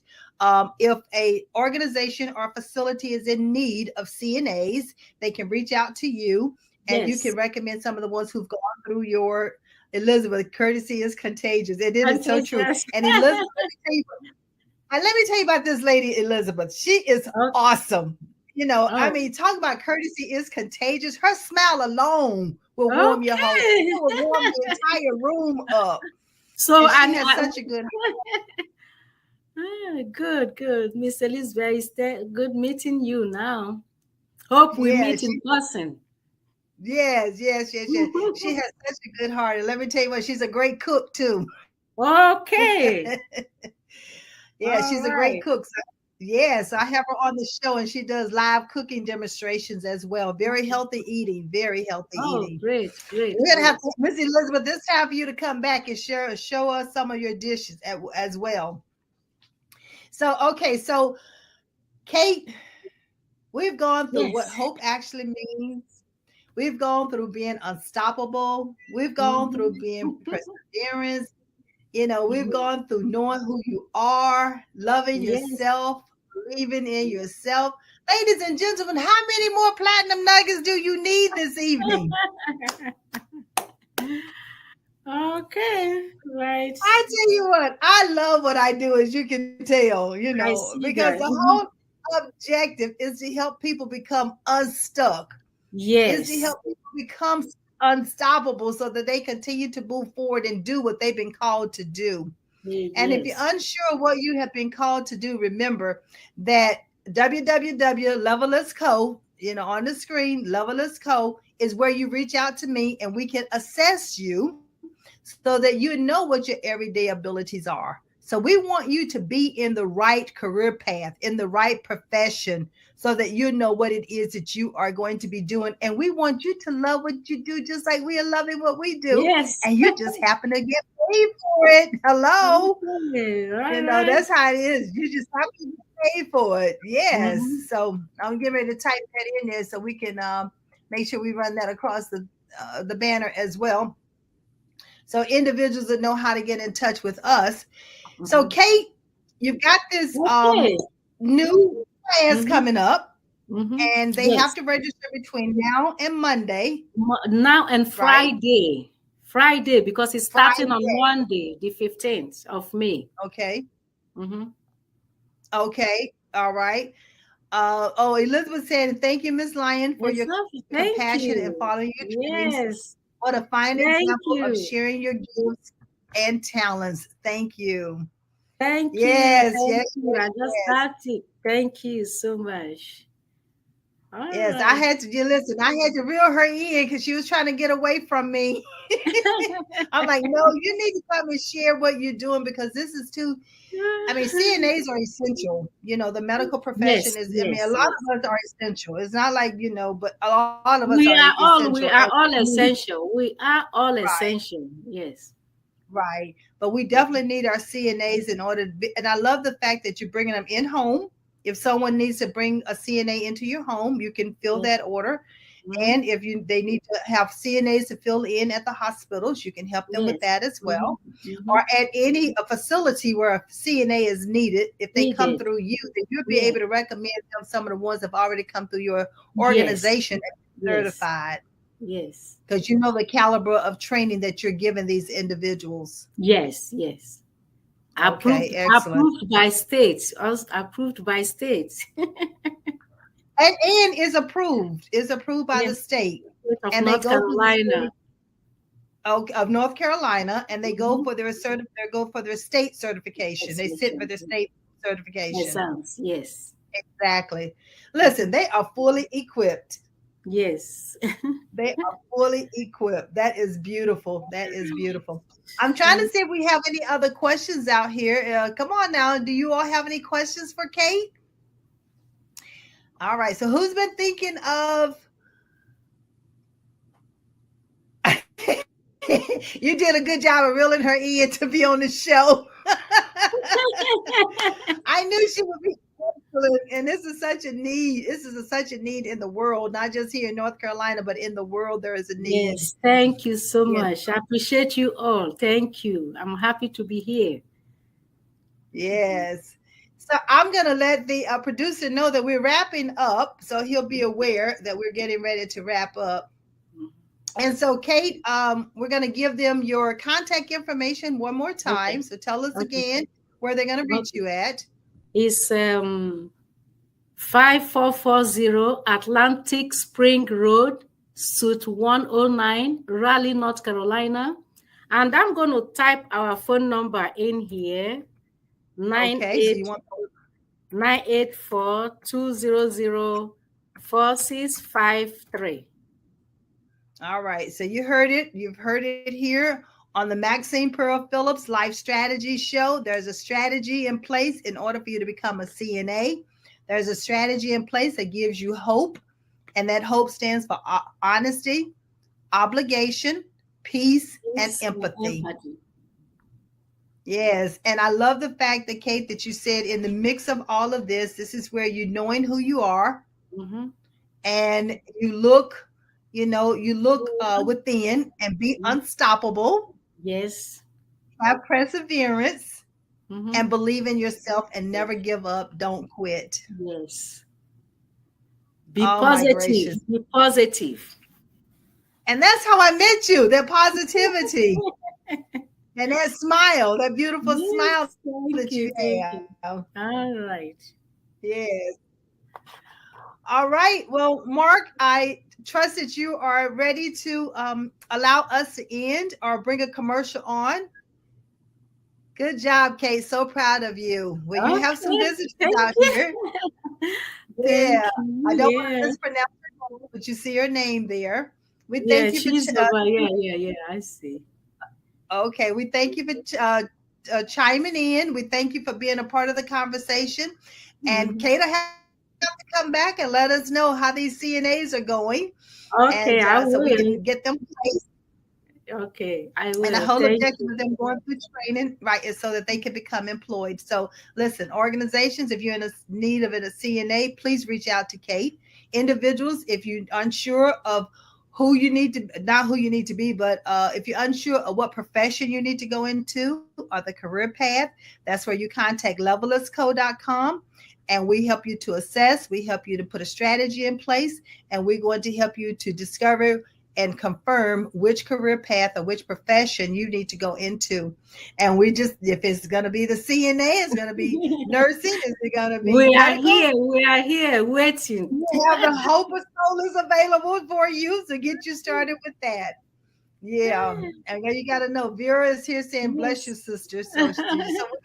If a organization or facility is in need of CNAs, they can reach out to you, and you can Yes. recommend some of the ones who've gone through your Elizabeth. Courtesy is contagious, and it is so true. Contagious. And Elizabeth, let me tell you about this lady, Elizabeth. She is awesome. I Oh, mean, talk about courtesy is contagious. Her smile alone will warm your whole, okay. it will warm the entire room up. So, And she has such a good. good. Miss Elizabeth, good meeting you now. Hope we Yeah, meet in person. yes. She has such a good heart. And let me tell you what, she's a great cook too. Okay. Yeah, All she's a great right. cook. So, yes, I have her on the show, and she does live cooking demonstrations as well. Very healthy eating, very healthy Oh, eating. great. We're gonna have to, Miss Elizabeth, this time for you to come back and show us some of your dishes as well. So, okay, so Kate, we've gone through what Yes. hope actually means. We've gone through being unstoppable. We've gone through Mm-hmm. being perseverance. We've Yes. gone through knowing who you are, loving Yes. yourself, believing in yourself. Ladies and gentlemen, how many more platinum nuggets do you need this evening? Okay. Right. I tell you what, I love what I do, as you can tell, I because see the that. whole Mhm. objective is to help people become unstuck, is to Yes. help people become unstoppable so that they continue to move forward and do what they've been called to do. And if you're Yes. unsure of what you have been called to do, remember that www.levelers.co, on the screen, Levelers.co is where you reach out to me and we can assess you so that you know what your everyday abilities are. So we want you to be in the right career path, in the right profession, so that you know what it is that you are going to be doing. And we want you to love what you do, just like we are loving what we do. Yes. And you just happen to get paid for it. Hello. Okay. All right. That's how it is. You just have to get paid for it. Yes. Mm-hmm. So I'm getting ready to type that in there so we can make sure we run that across the banner as well. So individuals that know how to get in touch with us. So Mm-hmm. Kate, you've got this Okay. new class Mm-hmm. coming up, Mm-hmm. and they have Yes. to register between now and Monday, Now and right? Friday. Friday, because it's starting on Friday. Monday, the 15th of May. Okay. Mm-hmm. Okay. All right. Elizabeth said, "Thank you, Miss Lyon, for It's your lovely. Thank compassion and you. following your dreams. Yes. What a fine Thank example of you. sharing your gifts and talents. Thank you." Thank you. Yes, Thank yes, you. yes, I just yes. started. Thank you so much. All Yes, I right. had to, you listen, I had to reel her in because she was trying to get away from me. I'm like, no, you need to come and share what you're doing, because this is too, I mean, CNAs are essential. The medical profession Yes, is, I mean, a yes, lot yes. of us are essential. It's not like, but a lot of us are We are all essential. we And are all we need, essential. We are all right, essential. Yes. right. But we Mhm. definitely need our CNAs in order to be, and I love the fact that you're bringing them in home. If someone needs to bring a CNA into your home, you can fill Yes. that order. Hmm. And if they need to have CNAs to fill in at the hospitals, you can help them with Yes. that as Hmm. well. Hmm. Or at any a facility where a CNA is needed, if they come Needed. through you, then you'll be Yes. able to recommend them some of the ones that have already come through your Yes. organization and Yes. certified, Yes. because you know the caliber of training that you're giving these individuals. Yes. Yes. Okay, Approved. excellent. Approved by states. Approved by states. And is approved by the Yes. state. State of and they North go to the Carolina. state of North Carolina, and they go Mhm. for their they go for their state certification. They sit for their Exhibition. state certification. Exams. Yes. Exactly. Listen, Mhm. they are fully equipped. Yes. They are fully equipped. That is beautiful. That is beautiful. I'm trying to Thank- see if we have any other questions out here. Come on now. Do you all have any questions for Kate? All right. So who's been thinking of you did a good job of reeling her in to be on the show. I knew she would be excellent, and this is such a need. This is such a need in the world, not just here in North Carolina, but in the world. There is a need. Yes, thank you so Yeah. much. I appreciate you all. Thank you. I'm happy to be here. Yes. So I'm gonna let the producer know that we're wrapping up, so he'll be aware that we're getting ready to wrap up. And so, Kate, we're going to give them your contact information one more Okay. time. So tell us Okay. again where they're going to reach Okay. you at. It's 5440 Atlantic Spring Road, Suite 109, Raleigh, North Carolina. And I'm going to type our phone number in here, Okay, so you want 984-200-4653. all right. So you heard it. You've heard it here on the Maxine Pearl Phillips Life Strategy Show. There's a strategy in place in order for you to become a CNA. There's a strategy in place that gives you hope, and that hope stands for honesty, obligation, peace, and Peace and empathy. empathy. Yes, and I love the fact that Kate that you said in the mix of all of this, this is where you knowing who you are, Mm-hmm. and you look, you look within and be unstoppable, Yes. have perseverance, Mm-hmm. and believe in yourself and never give up. Don't quit. Yes. Be Oh my positive. gracious! Be positive. And that's how I met you. That positivity and that smile, that beautiful smile Yes. Thank that you you. Thank you. have. All right. Yes. All right. Well, Mark, I trust that you are ready to allow us to end or bring a commercial on. Good job, Kate. So proud of you. Well, you have some Okay. visitors Thank out you. here. Thank Yeah. I you. don't want to Yeah. mispronounce her name, but you see her name there. We Yeah. thank you for, She's over. Yeah. Yeah. Yeah. I see. okay, we thank you for chiming in. We thank you for being a part of the conversation. And Mhm. Kate will have to come back and let us know how these CNAs are going. And Okay. so I we can will. get them placed. Okay. I And the will. whole Thank objective you. of them going through training, right, is so that they can become employed. So, listen, organizations, if you're in need of a CNA, please reach out to Kate. Individuals, if you're unsure of who you need to, not who you need to be, but if you're unsure of what profession you need to go into or the career path, that's where you contact levelusco.com. And we help you to assess, we help you to put a strategy in place, and we're going to help you to discover and confirm which career path or which profession you need to go into. And we just, if it's going to be the CNA, it's going to be nursing, is it going to be We are medical? here. We are here waiting. We have the Hope of Soul is available for you. So get you started with that. Yeah. And then you got to know Vera is here saying, bless you, Yes. sister. So we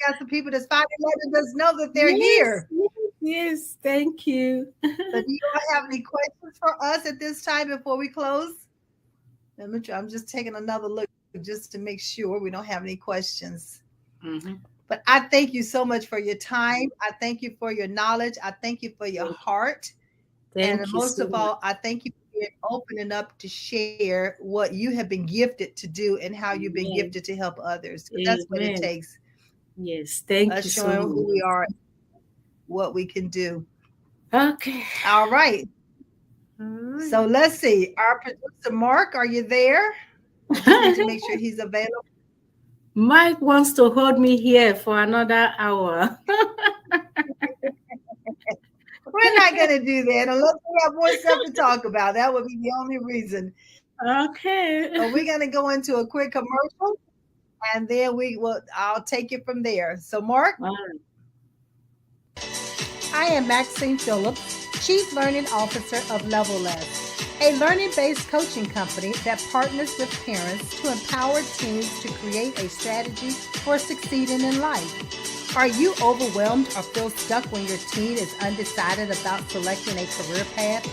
got some people that's finally letting us know that they're Yes. here. Yes. Yes. Thank you. So do you all have any questions for us at this time before we close? Let me try. I'm just taking another look just to make sure we don't have any questions. Mhm. But I thank you so much for your time. I thank you for your knowledge. I thank you for your Thank heart. And thank you most so of much. all, I thank you for being open enough to share what you have been gifted to do and how you've been Amen. gifted to help others. Because that's what it Amen. takes, Yes. Thank us you so showing who much. we are, what we can do. Okay. All right. All So right. let's see. Our producer, Mark, are you there? I just need to make sure he's available. Mike wants to hold me here for another hour. We're not going to do that unless we have more stuff to talk about. That would be the only reason. Okay. So we're going to go into a quick commercial, and then I'll take it from there. So, Mark, All right. I am Maxine Phillips, Chief Learning Officer of Level Less. a learning-based coaching company that partners with parents to empower teens to create a strategy for succeeding in life. Are you overwhelmed or feel stuck when your teen is undecided about selecting a career path?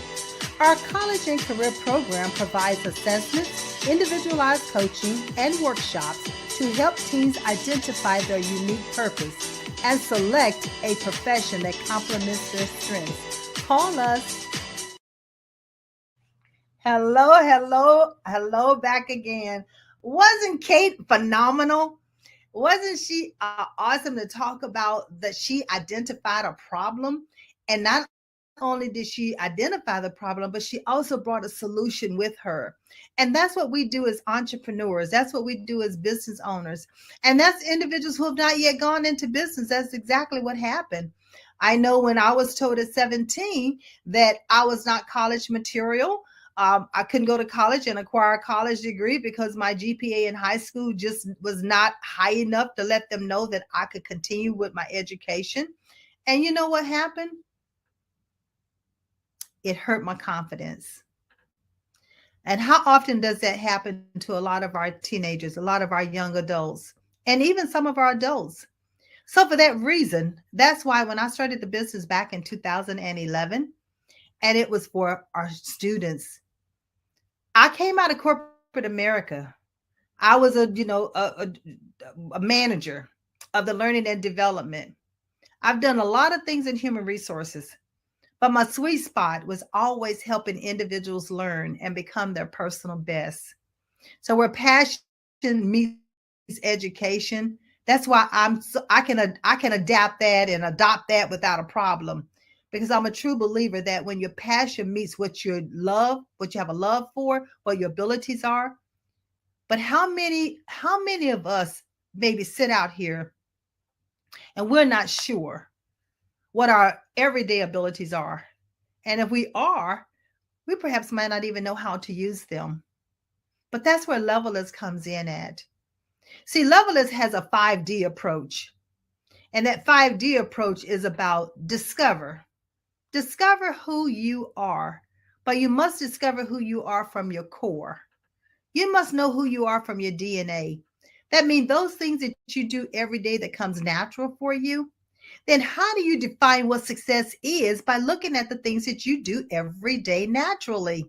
Our college and career program provides assessments, individualized coaching, and workshops to help teens identify their unique purpose and select a profession that complements their strengths. Call us. Hello, back again. Wasn't Kate phenomenal? Wasn't she awesome to talk about that she identified a problem? And not only did she identify the problem, but she also brought a solution with her. And that's what we do as entrepreneurs. That's what we do as business owners. And that's individuals who have not yet gone into business. That's exactly what happened. I know when I was told at 17 that I was not college material. I couldn't go to college and acquire a college degree because my GPA in high school just was not high enough to let them know that I could continue with my education. And you know what happened? It hurt my confidence. And how often does that happen to a lot of our teenagers, a lot of our young adults, and even some of our adults? So, for that reason, that's why when I started the business back in 2011, and it was for our students, I came out of corporate America. I was a manager of the learning and development. I've done a lot of things in human resources, but my sweet spot was always helping individuals learn and become their personal best. So where passion meets education, that's why I can adapt that and adopt that without a problem, because I'm a true believer that when your passion meets what you have a love for, what your abilities are. But how many of us maybe sit out here and we're not sure what our everyday abilities are? And if we are, we perhaps might not even know how to use them. But that's where Levelers comes in at. See, Levelers has a 5D approach. And that 5D approach is about discover. Discover who you are. But you must discover who you are from your core. You must know who you are from your DNA. That means those things that you do every day that comes natural for you. Then how do you define what success is? By looking at the things that you do every day naturally.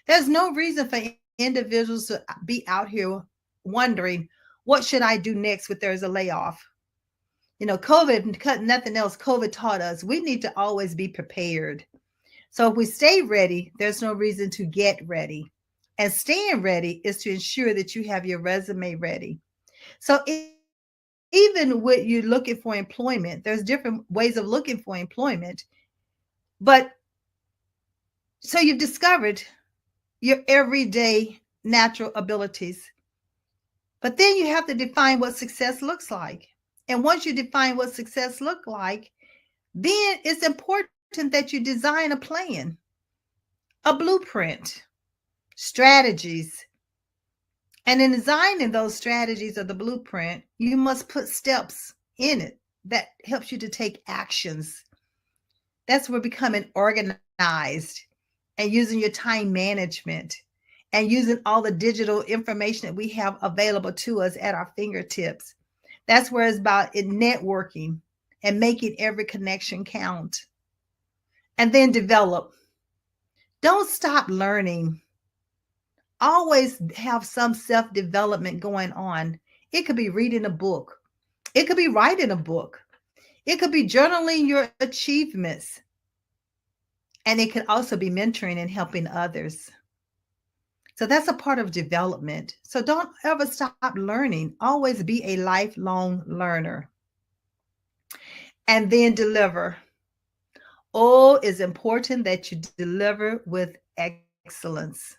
There's no reason for individuals to be out here wondering, what should I do next if there's a layoff? COVID, nothing else, COVID taught us we need to always be prepared. So if we stay ready, there's no reason to get ready. And staying ready is to ensure that you have your resume ready. So even when you're looking for employment, there's different ways of looking for employment. But so you've discovered your everyday natural abilities. But then you have to define what success looks like. And once you define what success looks like, then it's important that you design a plan, a blueprint, strategies. And in designing those strategies of the blueprint, you must put steps in it that helps you to take actions. That's where becoming organized and using your time management and using all the digital information that we have available to us at our fingertips. That's where it's about networking and making every connection count. And then develop. Don't stop learning. Always have some self-development going on. It could be reading a book. It could be writing a book. It could be journaling your achievements. And it could also be mentoring and helping others. So that's a part of development. So don't ever stop learning. Always be a lifelong learner. And then deliver. Oh, it's important that you deliver with excellence,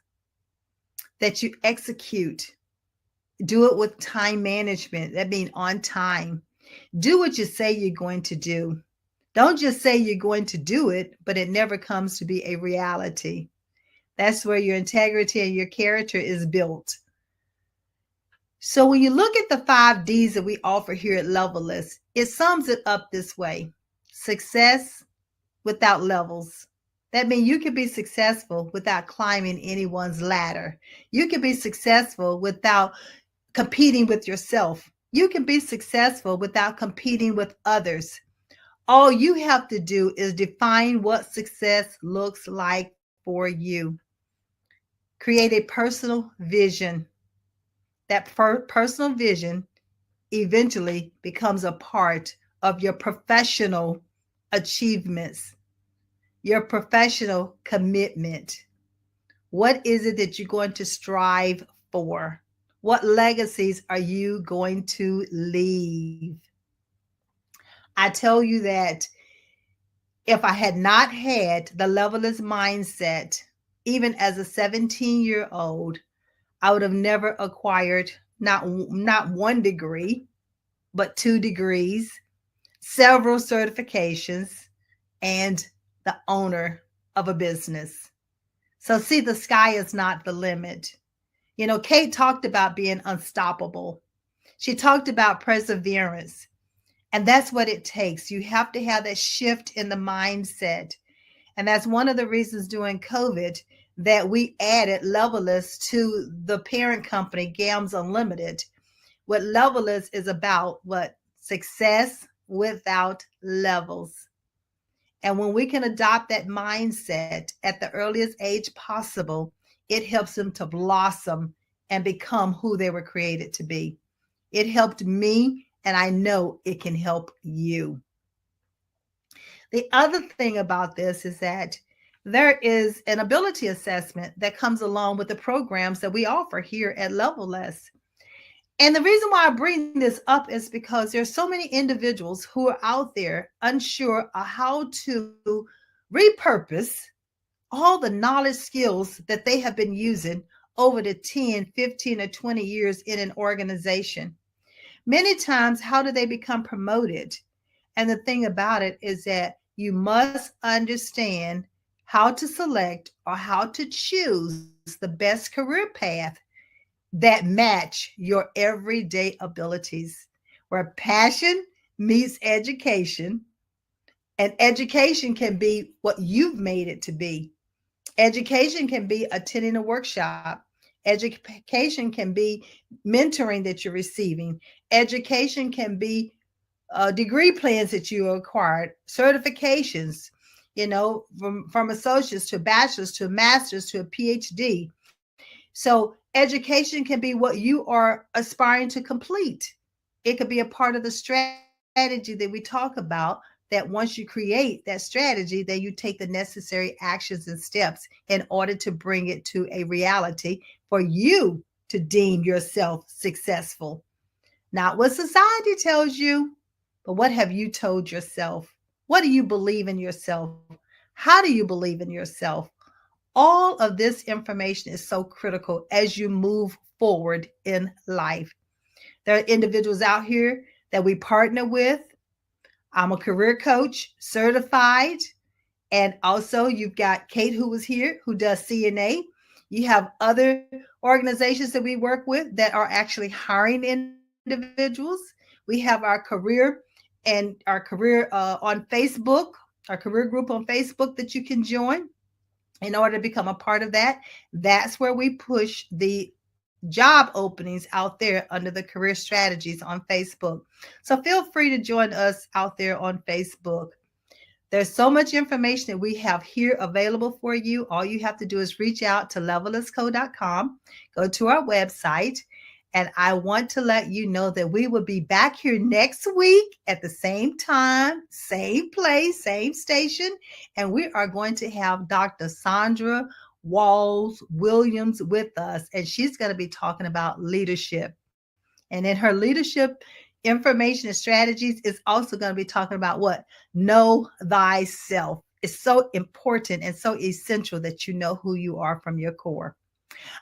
that you execute. Do it with time management. That means on time. Do what you say you're going to do. Don't just say you're going to do it, but it never comes to be a reality. That's where your integrity and your character is built. So when you look at the 5 Ds that we offer here at Levelers, it sums it up this way: success without levels, That means you can be successful without climbing anyone's ladder. You can be successful without competing with yourself. You can be successful without competing with others. All you have to do is define what success looks like for you. Create a personal vision. That personal vision eventually becomes a part of your professional achievements, your professional commitment. What is it that you're going to strive for? What legacies are you going to leave? I tell you that if I had not had the levelist mindset, even as a 17-year-old, I would have never acquired not one degree, but 2 degrees, several certifications, and the owner of a business. So, see, the sky is not the limit. You know, Kate talked about being unstoppable. She talked about perseverance. And that's what it takes. You have to have that shift in the mindset. And that's one of the reasons during COVID that we added Levelist to the parent company, GAMS Unlimited. What Levelist is about, what? Success without levels. And when we can adopt that mindset at the earliest age possible, it helps them to blossom and become who they were created to be. It helped me, and I know it can help you. The other thing about this is that there is an ability assessment that comes along with the programs that we offer here at Levelless. And the reason why I bring this up is because there's so many individuals who are out there unsure of how to repurpose all the knowledge skills that they have been using over the 10, 15, or 20 years in an organization. Many times, how do they become promoted? And the thing about it is that you must understand how to select or how to choose the best career path that match your everyday abilities, where passion meets education, and education can be what you've made it to be. Education can be attending a workshop. Education can be mentoring that you're receiving. Education can be degree plans that you acquired, certifications, you know, from associates to bachelor's to master's to a PhD. So education can be what you are aspiring to complete. It could be a part of the strategy that we talk about, that once you create that strategy, then you take the necessary actions and steps in order to bring it to a reality for you to deem yourself successful. Not what society tells you, but what have you told yourself? What do you believe in yourself? How do you believe in yourself? All of this information is so critical as you move forward in life. There are individuals out here that we partner with. I'm a career coach, certified. And also, you've got Kate, who was here, who does CNA. You have other organizations that we work with that are actually hiring individuals. We have our career and our career on Facebook, our career group on Facebook that you can join in order to become a part of that. That's where we push the job openings out there under the career strategies on Facebook. So feel free to join us out there on Facebook. There's so much information that we have here available for you. All you have to do is reach out to levellessco.com, go to our website, and I want to let you know that we will be back here next week at the same time, same place, same station, and we are going to have Dr. Sandra Walls Williams with us, and she's going to be talking about leadership. And in her leadership information and strategies, is also going to be talking about what? Know thyself. It's so important and so essential that you know who you are from your core.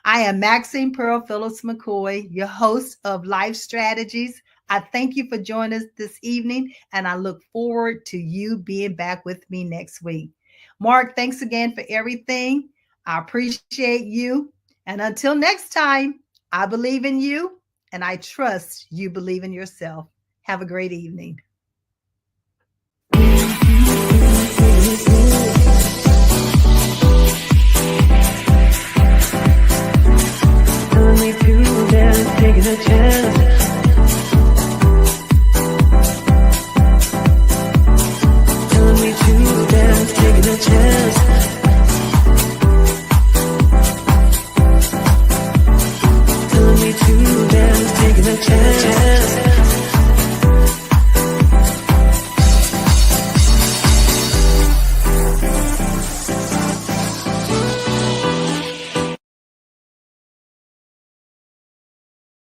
I am Maxine Pearl Phillips McCoy, your host of Life Strategies. I thank you for joining us this evening, and I look forward to you being back with me next week. Mark, thanks again for everything. I appreciate you. And until next time, I believe in you, and I trust you believe in yourself. Have a great evening. Telling me to dance, taking a chance.